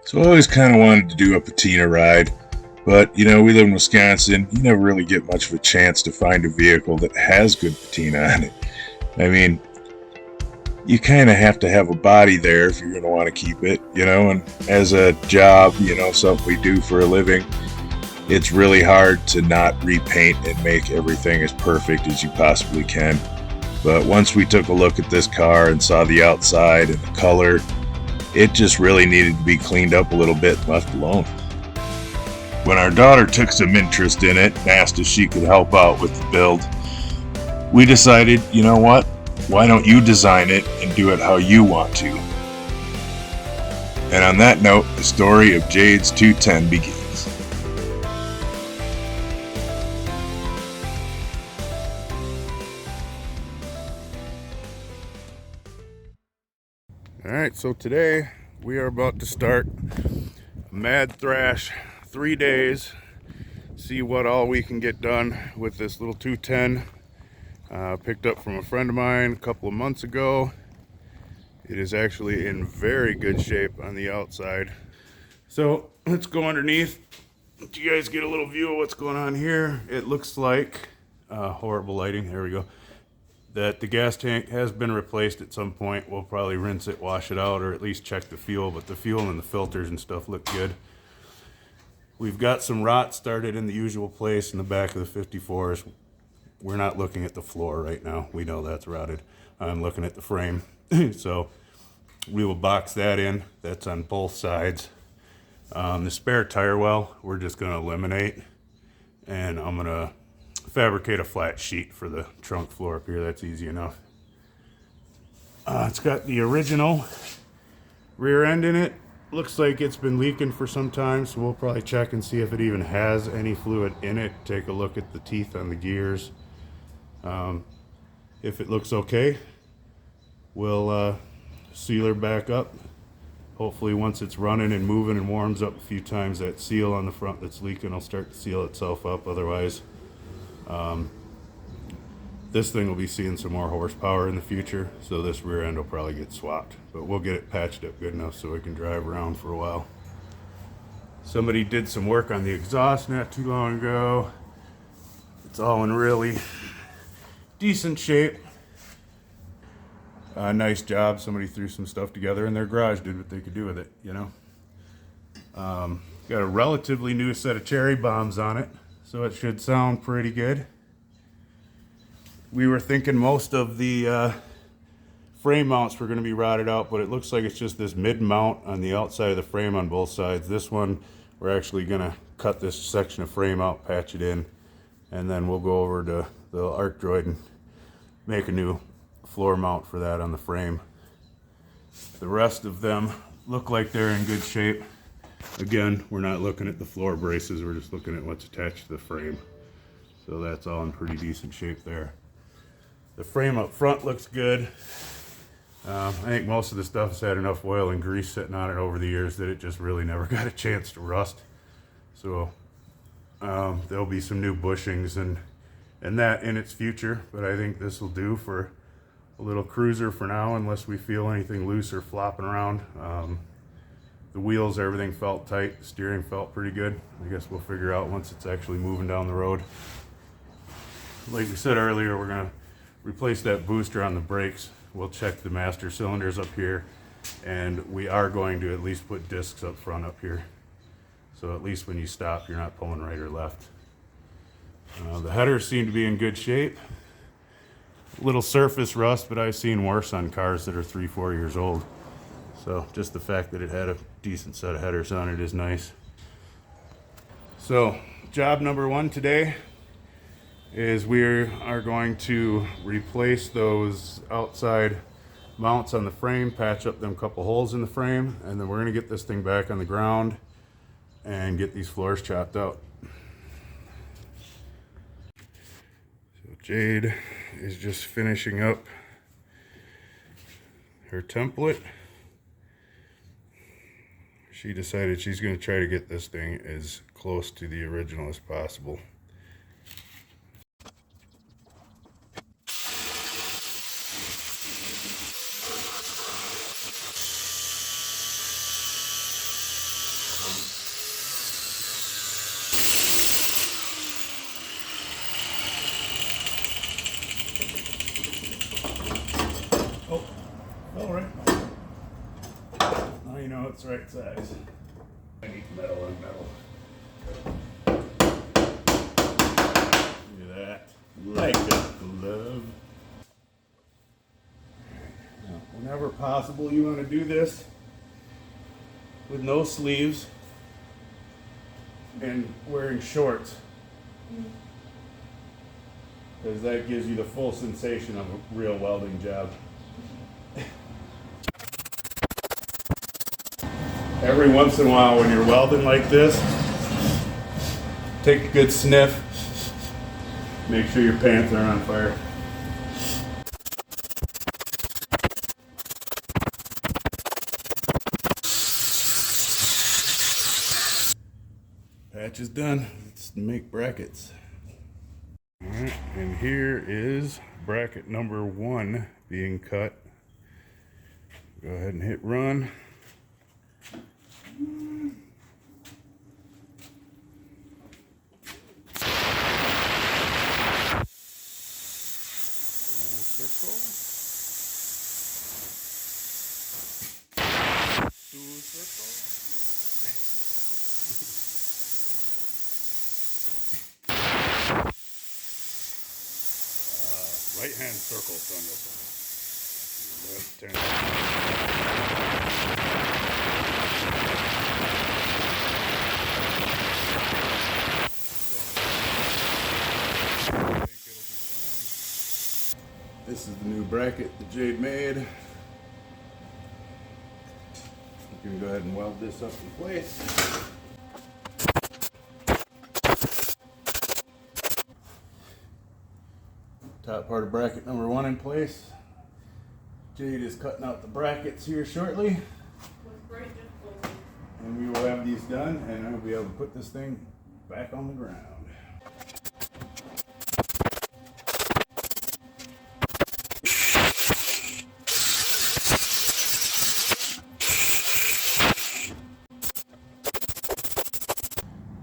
So I always kind of wanted to do a patina ride, but we live in Wisconsin. You never really get much of a chance to find a vehicle that has good patina on it. I mean, you kind of have to have a body there if you're going to want to keep it, and as a job, something we do for a living, it's really hard to not repaint and make everything as perfect as you possibly can. But once we took a look at this car and saw the outside and the color, it just really needed to be cleaned up a little bit and left alone. When our daughter took some interest in it and asked if she could help out with the build, we decided, you know what? Why don't you design it and do it how you want to? And on that note, the story of Jade's 210 begins. Alright, so today we are about to start a mad thrash, 3 days, see what all we can get done with this little 210. Picked up from a friend of mine a couple of months ago. It is actually in very good shape on the outside. So let's go underneath. Let you guys get a little view of what's going on here. It looks like, horrible lighting, there we go, that the gas tank has been replaced at some point. We'll probably rinse it, wash it out, or at least check the fuel, but the fuel and the filters and stuff look good. We've got some rot started in the usual place in the back of the 54s. We're not looking at the floor right now. We know that's rotted. I'm looking at the frame. So we will box that in. That's on both sides. The spare tire well, we're just going to eliminate. And I'm going to fabricate a flat sheet for the trunk floor up here. That's easy enough. It's got the original rear end in it. Looks like it's been leaking for some time, so we'll probably check and see if it even has any fluid in it. Take a look at the teeth on the gears. If it looks okay, we'll seal her back up. Hopefully once it's running and moving and warms up a few times, that seal on the front that's leaking will start to seal itself up. Otherwise, this thing will be seeing some more horsepower in the future, so this rear end will probably get swapped. But we'll get it patched up good enough so we can drive around for a while. Somebody did some work on the exhaust not too long ago. It's all in really decent shape. Nice job. Somebody threw some stuff together in their garage, did what they could do with it, Got a relatively new set of cherry bombs on it, so it should sound pretty good. We were thinking most of the frame mounts were going to be rotted out, but it looks like it's just this mid mount on the outside of the frame on both sides. This one, we're actually going to cut this section of frame out, patch it in, and then we'll go over to the arc droid and make a new floor mount for that on the frame. The rest of them look like they're in good shape. Again, we're not looking at the floor braces, we're just looking at what's attached to the frame. So that's all in pretty decent shape there. The frame up front looks good. I think most of the stuff has had enough oil and grease sitting on it over the years that it just really never got a chance to rust. So there'll be some new bushings and that in its future, but I think this will do for a little cruiser for now, unless we feel anything loose or flopping around. The wheels, everything felt tight. The steering felt pretty good. I guess we'll figure out once it's actually moving down the road. Like we said earlier, we're going to replace that booster on the brakes. We'll check the master cylinders up here, and we are going to at least put discs up front up here. So at least when you stop, you're not pulling right or left. The headers seem to be in good shape. A little surface rust, but I've seen worse on cars that are 3-4 years old. So just the fact that it had a decent set of headers on it is nice. So job number one today is we are going to replace those outside mounts on the frame, patch up them couple holes in the frame, and then we're going to get this thing back on the ground and get these floors chopped out. So Jade is just finishing up her template. She decided she's going to try to get this thing as close to the original as possible. it's the right size. I need metal on metal. Look at that. Like a glove. Now, whenever possible, you want to do this with no sleeves and wearing shorts. Because that gives you the full sensation of a real welding job. Every once in a while when you're welding like this, take a good sniff. Make sure your pants aren't on fire. Patch is done. Let's make brackets. Alright, and here is bracket number 1 being cut. Go ahead and hit run. Circle. 2 circles. Right hand circle, Sonia. Left turn. This is the new bracket that Jade made. I'm going to go ahead and weld this up in place. Top part of bracket number 1 in place. Jade is cutting out the brackets here shortly. And we will have these done and I'll be able to put this thing back on the ground.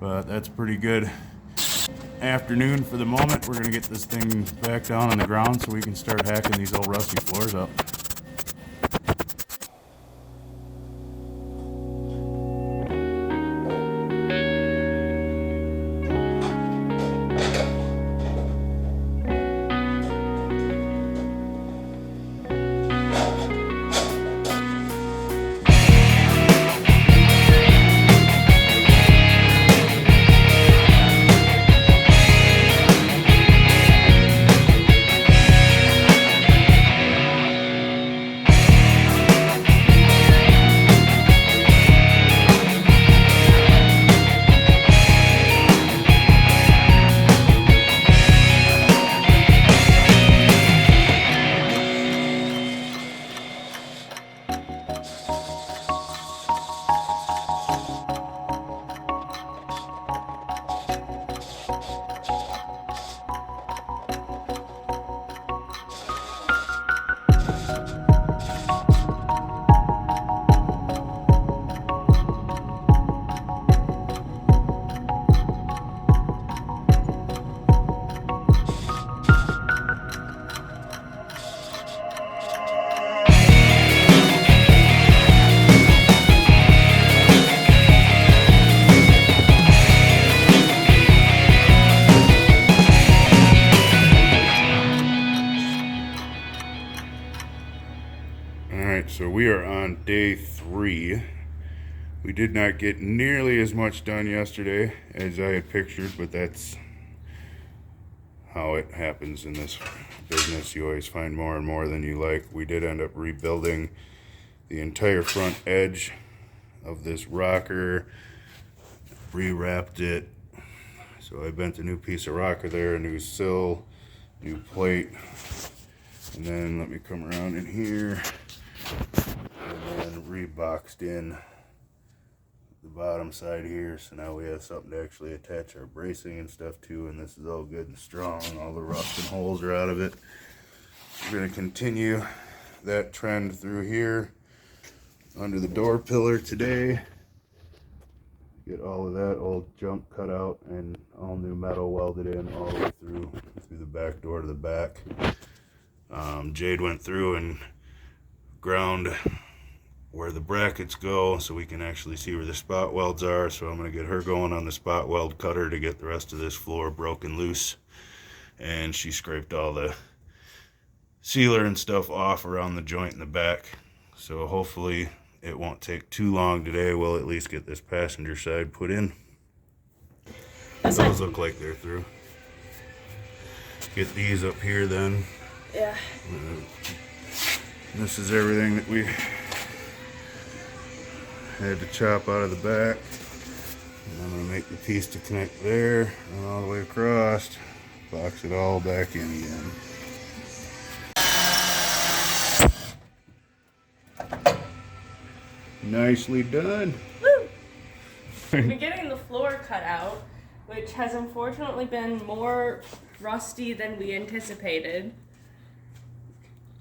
But that's pretty good afternoon for the moment. We're going to get this thing back down on the ground so we can start hacking these old rusty floors up. So we are on day 3. We did not get nearly as much done yesterday as I had pictured, but that's how it happens in this business. You always find more and more than you like. We did end up rebuilding the entire front edge of this rocker, rewrapped it. So I bent a new piece of rocker there, a new sill, new plate, and then let me come around in here. And then reboxed in the bottom side here, so now we have something to actually attach our bracing and stuff to, and this is all good and strong. All the rust and holes are out of it. We're going to continue that trend through here under the door pillar today. Get all of that old junk cut out and all new metal welded in all the way through the back door to the back. Jade went through and ground where the brackets go so we can actually see where the spot welds are. So I'm going to get her going on the spot weld cutter to get the rest of this floor broken loose. And she scraped all the sealer and stuff off around the joint in the back. So hopefully it won't take too long today. We'll at least get this passenger side put in. Those look like they're through. Get these up here then. Yeah. This is everything that we had to chop out of the back. And I'm going to make the piece to connect there and all the way across. Box it all back in again. Nicely done. Woo! We're getting the floor cut out, which has unfortunately been more rusty than we anticipated.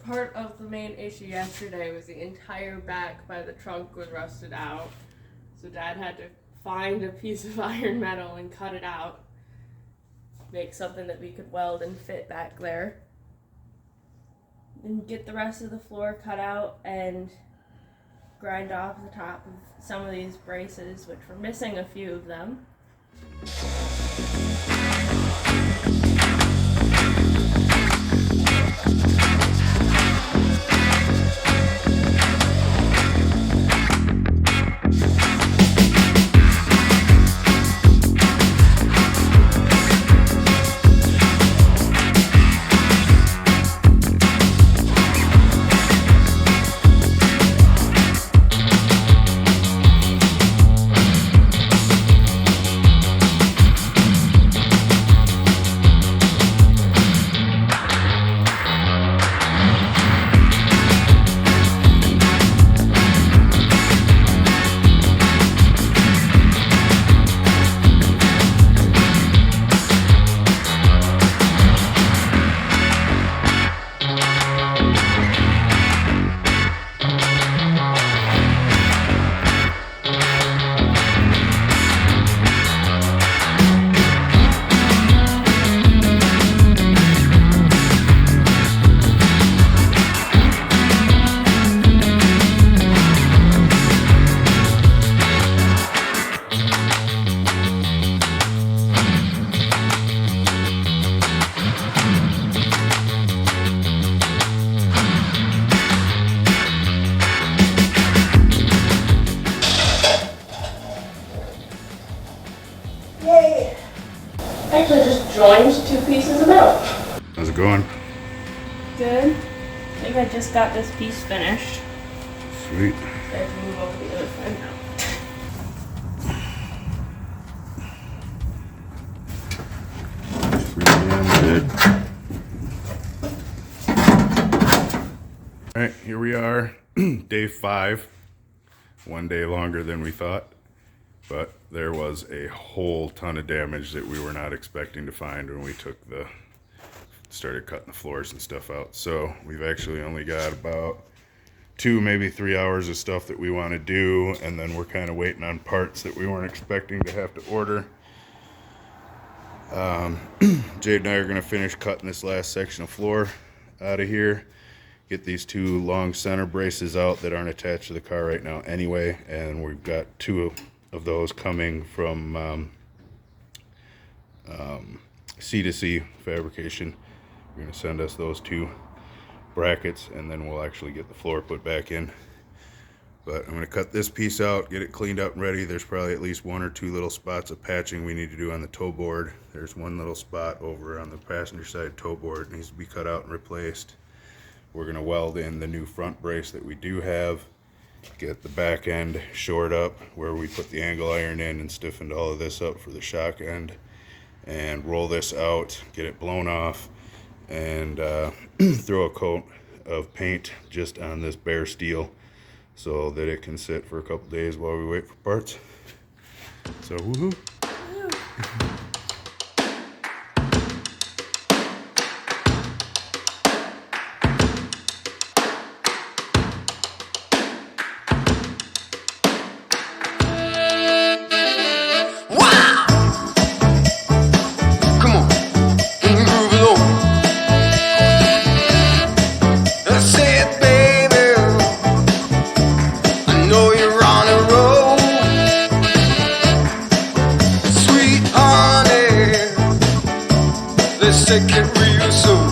Part of the main issue yesterday was the entire back by the trunk was rusted out. So Dad had to find a piece of iron metal and cut it out. Make something that we could weld and fit back there. And get the rest of the floor cut out and grind off the top of some of these braces, which we're missing a few of them. Yay! Actually just joined two pieces of metal. How's it going? Good. I think I just got this piece finished. Sweet. So I can move over to the other side now. Pretty damn good. Alright, here we are. Day 5. 1 day longer than we thought. But there was a whole ton of damage that we were not expecting to find when we started cutting the floors and stuff out. So we've actually only got about 2, maybe 3 hours of stuff that we want to do, and then we're kind of waiting on parts that we weren't expecting to have to order. Jade and I are going to finish cutting this last section of floor out of here, get these 2 long center braces out that aren't attached to the car right now anyway, and we've got 2 of those coming from C2C Fabrication. They're going to send us those 2 brackets, and then we'll actually get the floor put back in. But I'm going to cut this piece out, get it cleaned up and ready. There's probably at least 1 or 2 little spots of patching we need to do on the toe board. There's 1 little spot over on the passenger side toe board that needs to be cut out and replaced. We're going to weld in the new front brace that we do have, get the back end shored up where we put the angle iron in and stiffened all of this up for the shock end, and roll this out, get it blown off, and throw a coat of paint just on this bare steel so that it can sit for a couple days while we wait for parts. So woohoo! let's take it real slow.